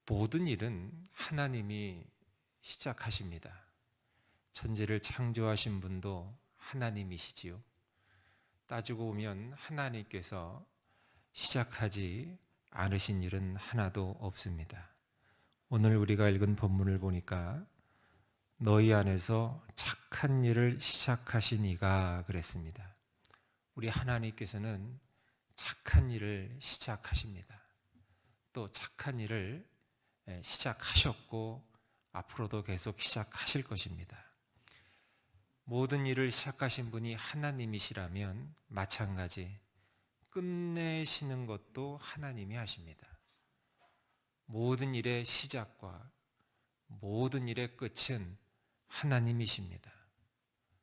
모든 일은 하나님이 시작하십니다. 천지를 창조하신 분도 하나님이시지요. 따지고 보면 하나님께서 시작하지 않으신 일은 하나도 없습니다. 오늘 우리가 읽은 본문을 보니까 너희 안에서 착한 일을 시작하신 이가 그랬습니다. 우리 하나님께서는 착한 일을 시작하십니다. 또 착한 일을 시작하셨고 앞으로도 계속 시작하실 것입니다. 모든 일을 시작하신 분이 하나님이시라면 마찬가지 끝내시는 것도 하나님이 하십니다. 모든 일의 시작과 모든 일의 끝은 하나님이십니다.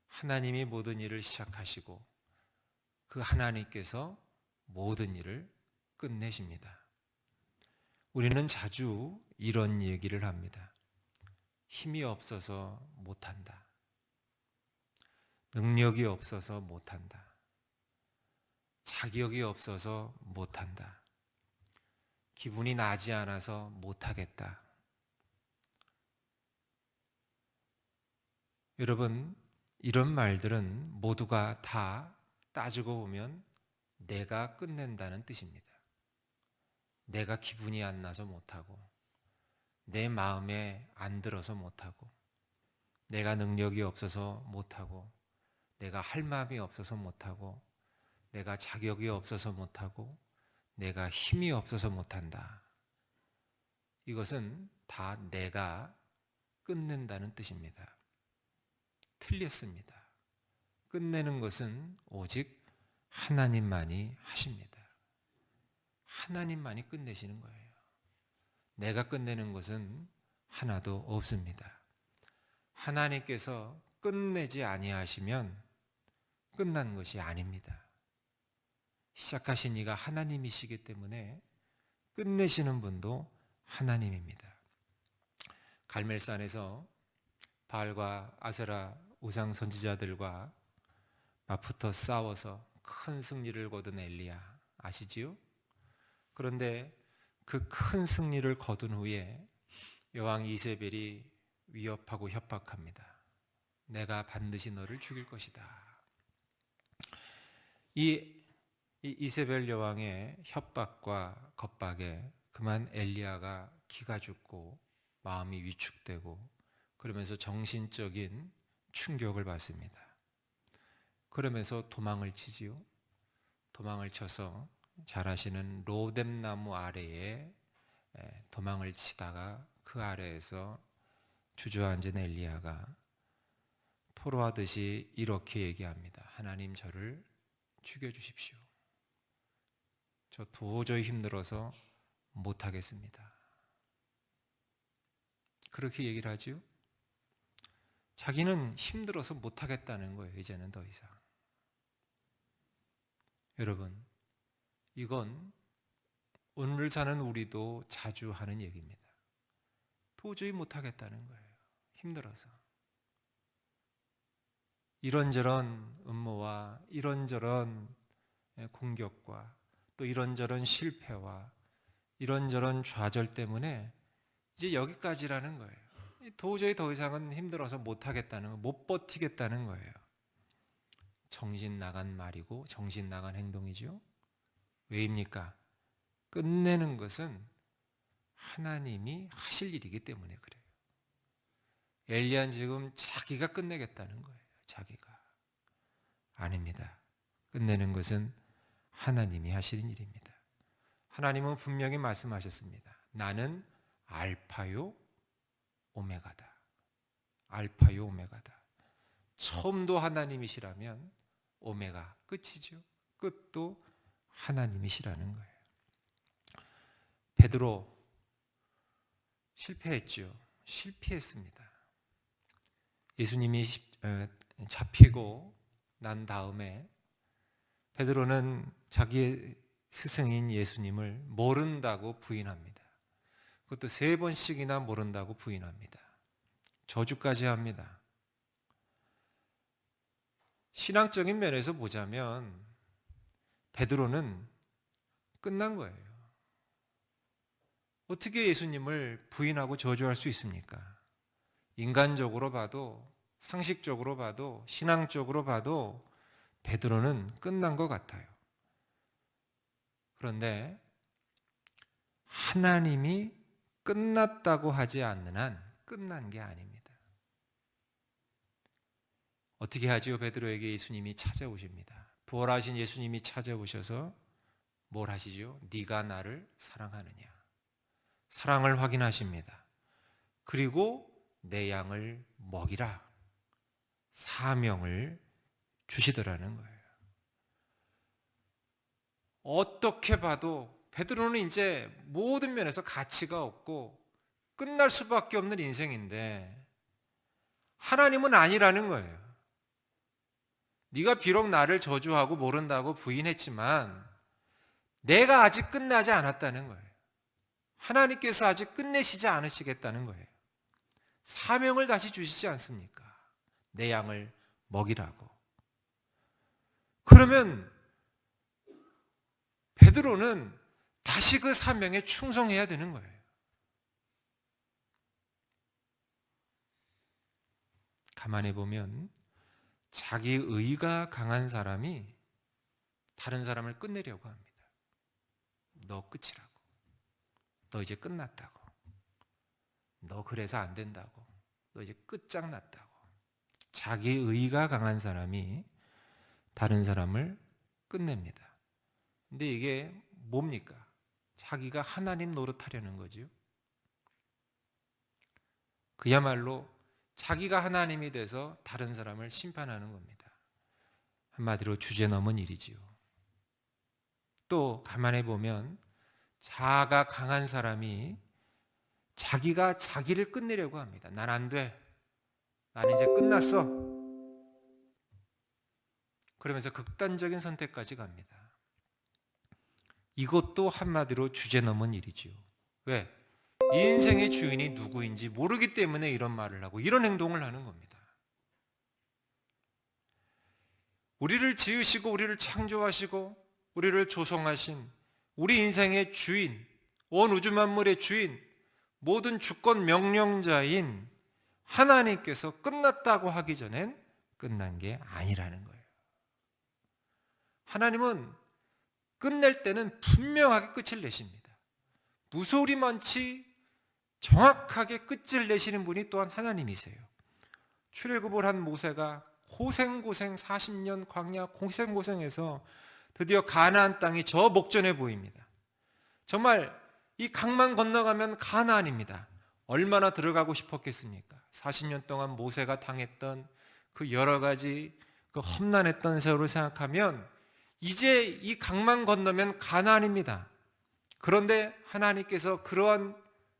하나님이 모든 일을 시작하시고 그 하나님께서 모든 일을 끝내십니다. 우리는 자주 이런 얘기를 합니다. 힘이 없어서 못한다. 능력이 없어서 못한다. 자격이 없어서 못한다. 기분이 나지 않아서 못하겠다. 여러분, 이런 말들은 모두가 다 따지고 보면 내가 끝낸다는 뜻입니다. 내가 기분이 안 나서 못하고, 내 마음에 안 들어서 못하고, 내가 능력이 없어서 못하고, 내가 할 마음이 없어서 못하고, 내가 자격이 없어서 못하고, 내가 힘이 없어서 못한다. 이것은 다 내가 끝낸다는 뜻입니다. 틀렸습니다. 끝내는 것은 오직 하나님만이 하십니다. 하나님만이 끝내시는 거예요. 내가 끝내는 것은 하나도 없습니다. 하나님께서 끝내지 아니하시면 끝난 것이 아닙니다. 시작하신 이가 하나님이시기 때문에 끝내시는 분도 하나님입니다. 갈멜산에서 바알과 아세라 우상 선지자들과 맞붙어 싸워서 큰 승리를 거둔 엘리야 아시지요? 그런데 그 큰 승리를 거둔 후에 여왕 이세벨이 위협하고 협박합니다. 내가 반드시 너를 죽일 것이다. 이세벨 여왕의 협박과 겁박에 그만 엘리야가 기가 죽고 마음이 위축되고 그러면서 정신적인 충격을 받습니다. 그러면서 도망을 치지요. 도망을 쳐서 잘 아시는 로뎀나무 아래에 도망을 치다가 그 아래에서 주저앉은 엘리야가 토로하듯이 이렇게 얘기합니다. 하나님 저를 죽여주십시오. 저 도저히 힘들어서 못하겠습니다. 그렇게 얘기를 하죠. 자기는 힘들어서 못하겠다는 거예요. 이제는 더 이상. 여러분, 이건 오늘 사는 우리도 자주 하는 얘기입니다. 도저히 못하겠다는 거예요. 힘들어서. 이런저런 음모와 이런저런 공격과 또 이런저런 실패와 이런저런 좌절 때문에 이제 여기까지라는 거예요. 도저히 더 이상은 힘들어서 못하겠다는 거, 못 버티겠다는 거예요. 정신 나간 말이고 정신 나간 행동이죠. 왜입니까? 끝내는 것은 하나님이 하실 일이기 때문에 그래요. 엘리야는 지금 자기가 끝내겠다는 거예요. 자기가. 아닙니다. 끝내는 것은 하나님이 하시는 일입니다. 하나님은 분명히 말씀하셨습니다. 나는 알파요 오메가다. 알파요 오메가다. 처음도 하나님이시라면 오메가 끝이죠. 끝도 하나님이시라는 거예요. 베드로 실패했죠. 실패했습니다. 예수님이 잡히고 난 다음에 베드로는 자기의 스승인 예수님을 모른다고 부인합니다. 그것도 3번씩이나 모른다고 부인합니다. 저주까지 합니다. 신앙적인 면에서 보자면 베드로는 끝난 거예요. 어떻게 예수님을 부인하고 저주할 수 있습니까? 인간적으로 봐도, 상식적으로 봐도, 신앙적으로 봐도 베드로는 끝난 것 같아요. 그런데 하나님이 끝났다고 하지 않는 한 끝난 게 아닙니다. 어떻게 하지요? 베드로에게 예수님이 찾아오십니다. 부활하신 예수님이 찾아오셔서 뭘 하시죠? 네가 나를 사랑하느냐? 사랑을 확인하십니다. 그리고 내 양을 먹이라. 사명을 주시더라는 거예요. 어떻게 봐도 베드로는 이제 모든 면에서 가치가 없고 끝날 수밖에 없는 인생인데 하나님은 아니라는 거예요. 네가 비록 나를 저주하고 모른다고 부인했지만 내가 아직 끝나지 않았다는 거예요. 하나님께서 아직 끝내시지 않으시겠다는 거예요. 사명을 다시 주시지 않습니까? 내 양을 먹이라고. 그러면 베드로는 다시 그 사명에 충성해야 되는 거예요. 가만히 보면 자기 의가 강한 사람이 다른 사람을 끝내려고 합니다. 너 끝이라고. 너 이제 끝났다고. 너 그래서 안 된다고. 너 이제 끝장났다고. 자기 의가 강한 사람이 다른 사람을 끝냅니다. 근데 이게 뭡니까? 자기가 하나님 노릇하려는 거죠. 그야말로 자기가 하나님이 돼서 다른 사람을 심판하는 겁니다. 한마디로 주제 넘은 일이지요. 또 가만히 보면 자아가 강한 사람이 자기가 자기를 끝내려고 합니다. 난 안 돼. 난 이제 끝났어. 그러면서 극단적인 선택까지 갑니다. 이것도 한마디로 주제 넘은 일이지요. 왜? 인생의 주인이 누구인지 모르기 때문에 이런 말을 하고 이런 행동을 하는 겁니다. 우리를 지으시고 우리를 창조하시고 우리를 조성하신 우리 인생의 주인, 온 우주 만물의 주인, 모든 주권 명령자인 하나님께서 끝났다고 하기 전엔 끝난 게 아니라는 거예요. 하나님은 끝낼 때는 분명하게 끝을 내십니다. 무소리만치 정확하게 끝을 내시는 분이 또한 하나님이세요. 출애굽을 한 모세가 고생 40년 광야 고생해서 드디어 가나안 땅이 저 목전에 보입니다. 정말 이 강만 건너가면 가나안입니다. 얼마나 들어가고 싶었겠습니까? 40년 동안 모세가 당했던 그 여러 가지 그 험난했던 세월을 생각하면 이제 이 강만 건너면 가나안입니다. 그런데 하나님께서 그러한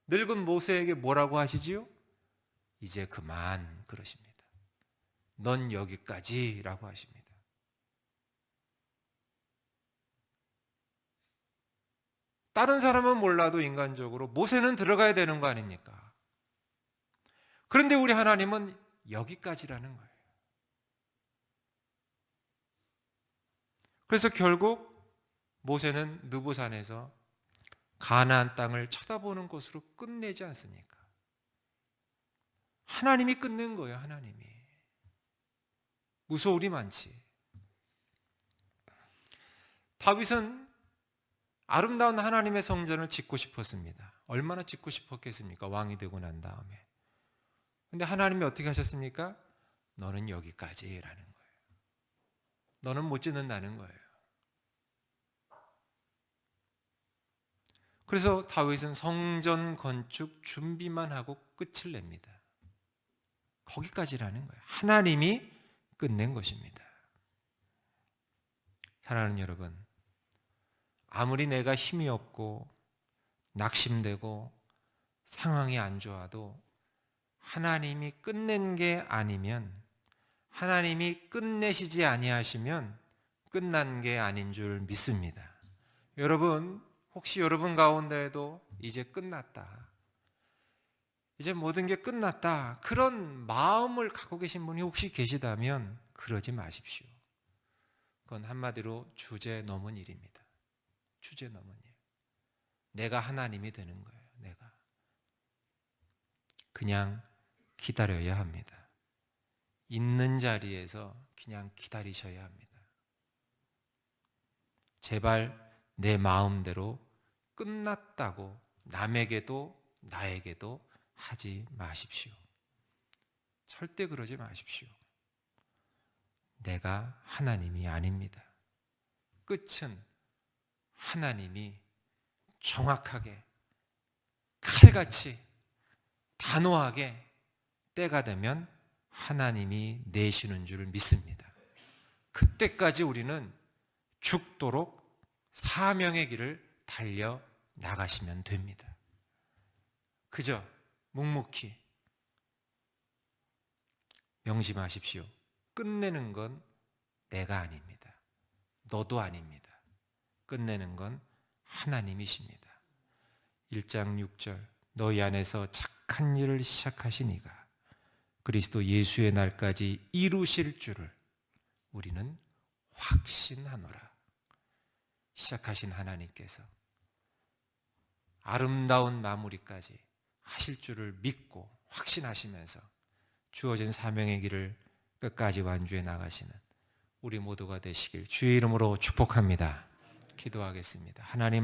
늙은 모세에게 뭐라고 하시지요? 이제 그만 그러십니다. 넌 여기까지라고 하십니다. 다른 사람은 몰라도 인간적으로 모세는 들어가야 되는 거 아닙니까? 그런데 우리 하나님은 여기까지라는 거예요. 그래서 결국 모세는 느보산에서 가나안 땅을 쳐다보는 것으로 끝내지 않습니까? 하나님이 끝낸 거예요. 하나님이. 무소울이 많지. 다윗은 아름다운 하나님의 성전을 짓고 싶었습니다. 얼마나 짓고 싶었겠습니까? 왕이 되고 난 다음에. 근데 하나님이 어떻게 하셨습니까? 너는 여기까지라는 거예요. 너는 못 짓는다는 거예요. 그래서 다윗은 성전 건축 준비만 하고 끝을 냅니다. 거기까지라는 거예요. 하나님이 끝낸 것입니다. 사랑하는 여러분, 아무리 내가 힘이 없고 낙심되고 상황이 안 좋아도 하나님이 끝낸 게 아니면, 하나님이 끝내시지 아니하시면 끝난 게 아닌 줄 믿습니다. 여러분, 혹시 여러분 가운데에도 이제 끝났다, 이제 모든 게 끝났다, 그런 마음을 갖고 계신 분이 혹시 계시다면 그러지 마십시오. 그건 한마디로 주제 넘은 일입니다. 주제 넘은 일. 내가 하나님이 되는 거예요. 내가. 그냥 기다려야 합니다. 있는 자리에서 그냥 기다리셔야 합니다. 제발 내 마음대로 끝났다고 남에게도 나에게도 하지 마십시오. 절대 그러지 마십시오. 내가 하나님이 아닙니다. 끝은 하나님이 정확하게 칼같이 단호하게 때가 되면 하나님이 내시는 줄 믿습니다. 그때까지 우리는 죽도록 사명의 길을 달려 나가시면 됩니다. 그저 묵묵히 명심하십시오. 끝내는 건 내가 아닙니다. 너도 아닙니다. 끝내는 건 하나님이십니다. 1장 6절 너희 안에서 착한 일을 시작하신 이가 그리스도 예수의 날까지 이루실 줄을 우리는 확신하노라. 시작하신 하나님께서 아름다운 마무리까지 하실 줄을 믿고 확신하시면서 주어진 사명의 길을 끝까지 완주해 나가시는 우리 모두가 되시길 주의 이름으로 축복합니다. 기도하겠습니다. 하나님